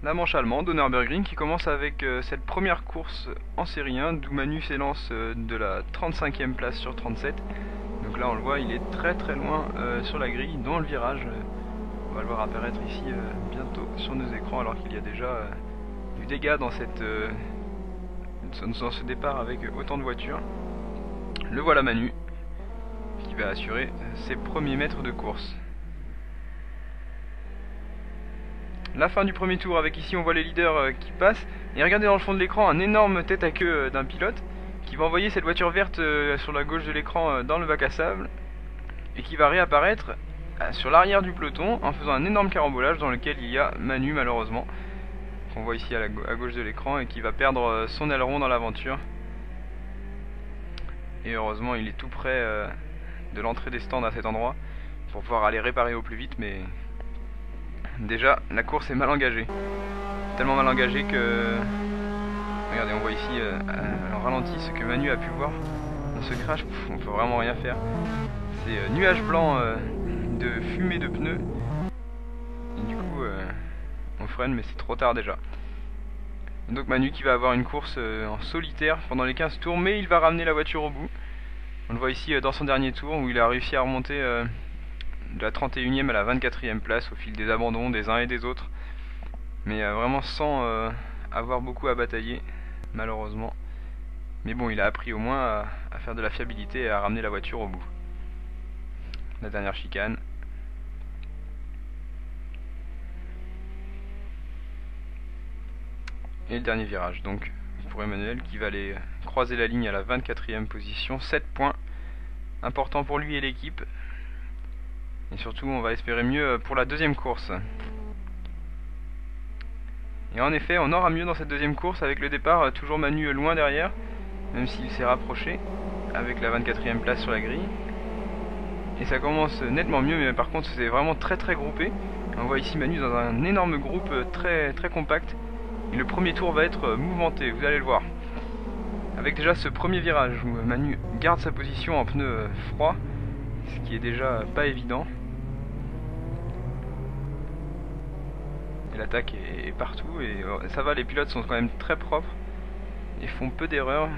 La manche allemande de Nürburgring qui commence avec cette première course en série 1 d'où Manu s'élance de la 35e place sur 37. Donc là on le voit, il est très très loin sur la grille dans le virage. On va le voir apparaître ici bientôt sur nos écrans alors qu'il y a déjà du dégât dans, dans ce départ avec autant de voitures. Le voilà Manu qui va assurer ses premiers mètres de course. La fin du premier tour avec ici on voit les leaders qui passent et regardez dans le fond de l'écran un énorme tête à queue d'un pilote qui va envoyer cette voiture verte sur la gauche de l'écran dans le bac à sable et qui va réapparaître sur l'arrière du peloton en faisant un énorme carambolage dans lequel il y a Manu malheureusement qu'on voit ici à gauche de l'écran et qui va perdre son aileron dans l'aventure. Et heureusement il est tout près de l'entrée des stands à cet endroit pour pouvoir aller réparer au plus vite, mais déjà la course est mal engagée. Tellement mal engagée que... Regardez, on voit ici en ralenti ce que Manu a pu voir dans ce crash. On peut vraiment rien faire. C'est nuage blanc de fumée de pneus. Et du coup on freine mais c'est trop tard déjà. Et donc Manu qui va avoir une course en solitaire pendant les 15 tours, mais il va ramener la voiture au bout. On le voit ici dans son dernier tour où il a réussi à remonter de la 31e à la 24e place au fil des abandons des uns et des autres. Mais vraiment sans avoir beaucoup à batailler malheureusement. Mais bon, il a appris au moins à faire de la fiabilité et à ramener la voiture au bout. La dernière chicane. Et le dernier virage, donc pour Emmanuel qui va aller croiser la ligne à la 24e position, 7 points, important pour lui et l'équipe. Et surtout on va espérer mieux pour la deuxième course. Et en effet on aura mieux dans cette deuxième course avec le départ, toujours Manu loin derrière, même s'il s'est rapproché avec la 24e place sur la grille. Et ça commence nettement mieux, mais par contre c'est vraiment très très groupé. On voit ici Manu dans un énorme groupe très très compact. Et le premier tour va être mouvementé, vous allez le voir. Avec déjà ce premier virage où Manu garde sa position en pneu froid, ce qui est déjà pas évident. Et l'attaque est partout et ça va, les pilotes sont quand même très propres et font peu d'erreurs.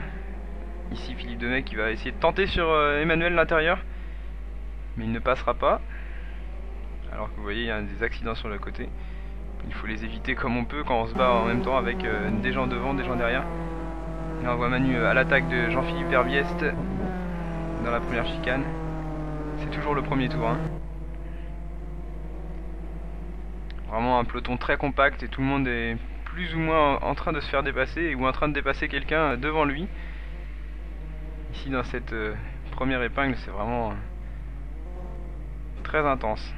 Ici Philippe Demey qui va essayer de tenter sur Emmanuel l'intérieur, mais il ne passera pas. Alors que vous voyez il y a des accidents sur le côté. Il faut les éviter comme on peut quand on se bat en même temps avec des gens devant, des gens derrière. Là on voit Manu à l'attaque de Jean-Philippe Verbiest dans la première chicane. C'est toujours le premier tour. Vraiment un peloton très compact et tout le monde est plus ou moins en train de se faire dépasser ou en train de dépasser quelqu'un devant lui. Ici dans cette première épingle c'est vraiment très intense.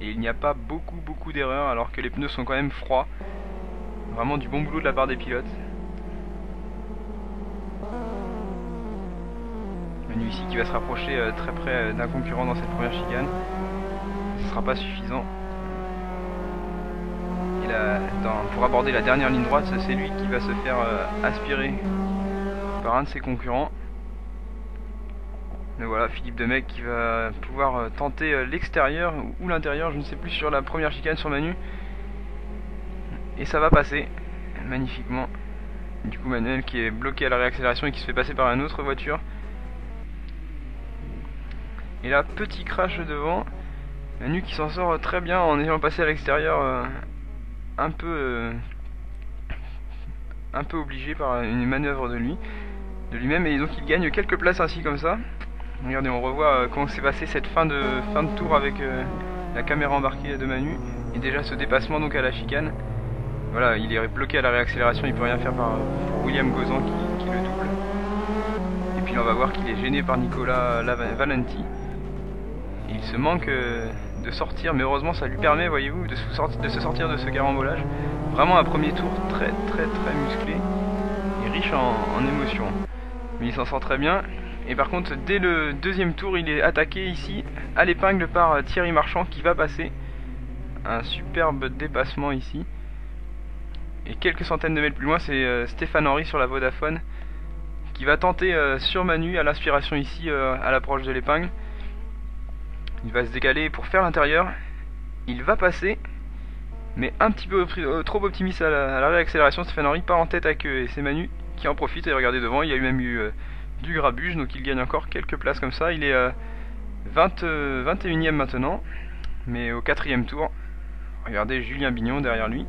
Et il n'y a pas beaucoup d'erreurs alors que les pneus sont quand même froids. Vraiment du bon boulot de la part des pilotes. Manu ici qui va se rapprocher très près d'un concurrent dans cette première chicane. Ce ne sera pas suffisant. Et là, pour aborder la dernière ligne droite, c'est lui qui va se faire aspirer par un de ses concurrents. Mais voilà, Philippe Demey qui va pouvoir tenter l'extérieur ou l'intérieur, je ne sais plus, sur la première chicane sur Manu. Et ça va passer magnifiquement. Du coup Manuel qui est bloqué à la réaccélération et qui se fait passer par une autre voiture. Et là, petit crash devant. Manu qui s'en sort très bien en ayant passé à l'extérieur, un peu obligé par une manœuvre de lui-même, et donc il gagne quelques places ainsi comme ça. Regardez, on revoit comment s'est passé cette fin de tour avec la caméra embarquée de Manu et déjà ce dépassement donc à la chicane. Voilà, il est bloqué à la réaccélération, il peut rien faire pour William Gozan qui le double. Et puis là, on va voir qu'il est gêné par Nicolas Valenti. Et il se manque de sortir, mais heureusement ça lui permet, voyez-vous, de se sortir de ce carambolage. Vraiment un premier tour très musclé et riche en émotions. Mais il s'en sort très bien. Et par contre, dès le deuxième tour, il est attaqué ici à l'épingle par Thierry Marchand qui va passer. Un superbe dépassement ici. Et quelques centaines de mètres plus loin, c'est Stéphane Henry sur la Vodafone qui va tenter sur Manu à l'inspiration ici à l'approche de l'épingle. Il va se décaler pour faire l'intérieur. Il va passer. mais un petit peu trop optimiste à la réaccélération. Stéphane Henry part en tête à queue et c'est Manu qui en profite. Et regardez devant, il y a même eu du grabuge, donc il gagne encore quelques places comme ça. Il est 21ème maintenant, mais au 4ème tour. Regardez Julien Bignon derrière lui.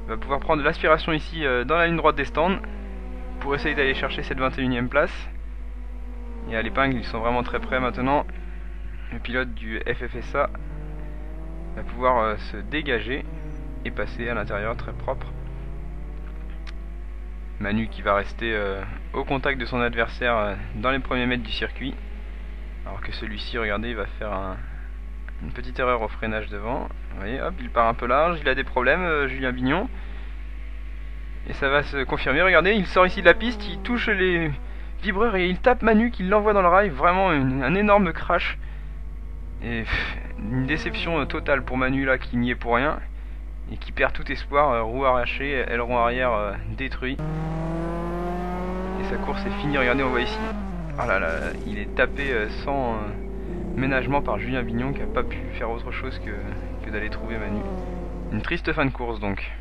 Il va pouvoir prendre l'aspiration ici dans la ligne droite des stands pour essayer d'aller chercher cette 21ème place. Et à l'épingle, ils sont vraiment très près maintenant. Le pilote du FFSA va pouvoir se dégager et passer à l'intérieur très propre. Manu qui va rester au contact de son adversaire dans les premiers mètres du circuit. Alors que celui-ci, regardez, il va faire une petite erreur au freinage devant. Vous voyez, hop, il part un peu large, il a des problèmes, Julien Bignon. Et ça va se confirmer, regardez, il sort ici de la piste, il touche les vibreurs et il tape Manu qui l'envoie dans le rail. Vraiment un énorme crash. Et une déception totale pour Manu là qui n'y est pour rien. Et qui perd tout espoir, roue arrachée, aileron arrière détruit. Et sa course est finie, regardez, on voit ici. Ah là là, il est tapé sans ménagement par Julien Bignon qui n'a pas pu faire autre chose que d'aller trouver Manu. Une triste fin de course donc.